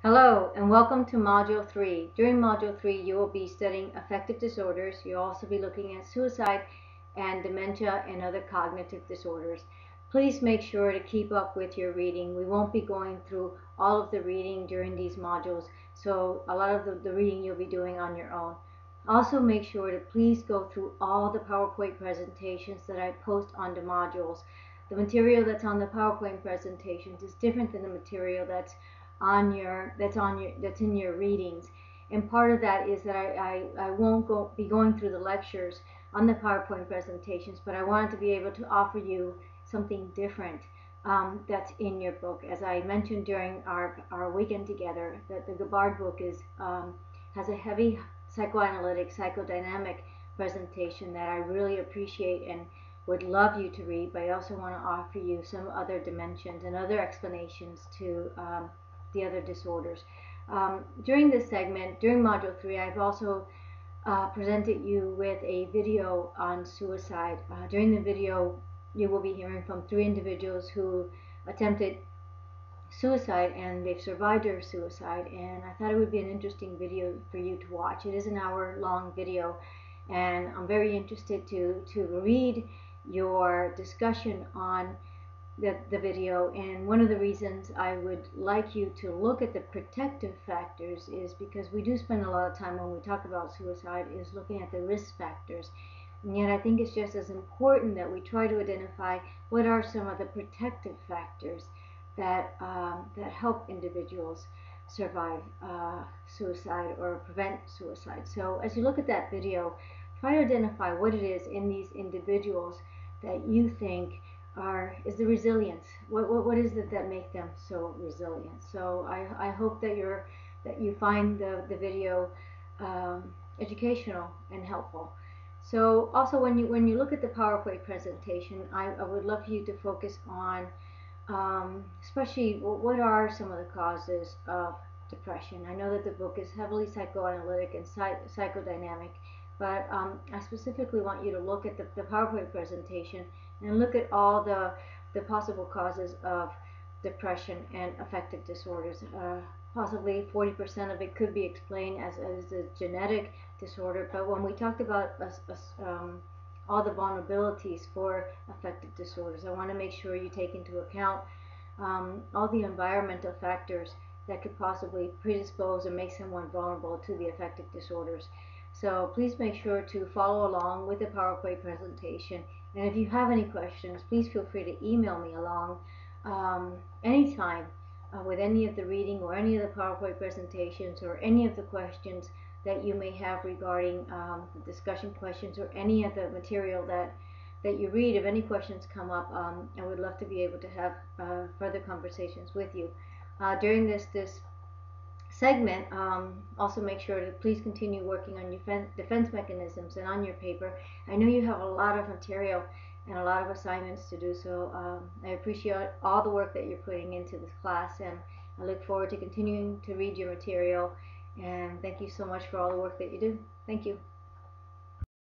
Hello and welcome to Module 3. During Module 3 you will be studying affective disorders. You'll also be looking at suicide and dementia and other cognitive disorders. Please make sure to keep up with your reading. We won't be going through all of the reading during these modules, so a lot of the reading you'll be doing on your own. Also make sure to please go through all the PowerPoint presentations that I post on the modules. The material that's on the PowerPoint presentations is different than the material that's in your readings, and part of that is that I won't be going through the lectures on the PowerPoint presentations, but I wanted to be able to offer you something different that's in your book. As I mentioned during our weekend together, that the Gabbard book has a heavy psychoanalytic, psychodynamic presentation that I really appreciate and would love you to read, but I also want to offer you some other dimensions and other explanations to the other disorders. During this segment, during Module 3, I've also presented you with a video on suicide. During the video, you will be hearing from 3 individuals who attempted suicide and they've survived their suicide, and I thought it would be an interesting video for you to watch. It is an hour-long video, and I'm very interested to read your discussion on the video. And one of the reasons I would like you to look at the protective factors is because we do spend a lot of time when we talk about suicide is looking at the risk factors, and yet I think it's just as important that we try to identify what are some of the protective factors that help individuals survive suicide or prevent suicide. So as you look at that video, try to identify what it is in these individuals that you think is the resilience. What is it that make them so resilient? So I hope that you find the video educational and helpful. So also when you look at the PowerPoint presentation, I would love for you to focus on especially what are some of the causes of depression. I know that the book is heavily psychoanalytic and psychodynamic, but I specifically want you to look at the PowerPoint presentation and look at all the possible causes of depression and affective disorders. Possibly 40% of it could be explained as a genetic disorder, but when we talked about all the vulnerabilities for affective disorders, I want to make sure you take into account all the environmental factors that could possibly predispose or make someone vulnerable to the affective disorders. So please make sure to follow along with the PowerPoint presentation, and if you have any questions, please feel free to email me along anytime with any of the reading or any of the PowerPoint presentations or any of the questions that you may have regarding the discussion questions or any of the material that you read. If any questions come up, I would love to be able to have further conversations with you. During this segment, also make sure to please continue working on your defense mechanisms and on your paper. I know you have a lot of material and a lot of assignments to do, so I appreciate all the work that you're putting into this class, and I look forward to continuing to read your material, and thank you so much for all the work that you do. Thank you.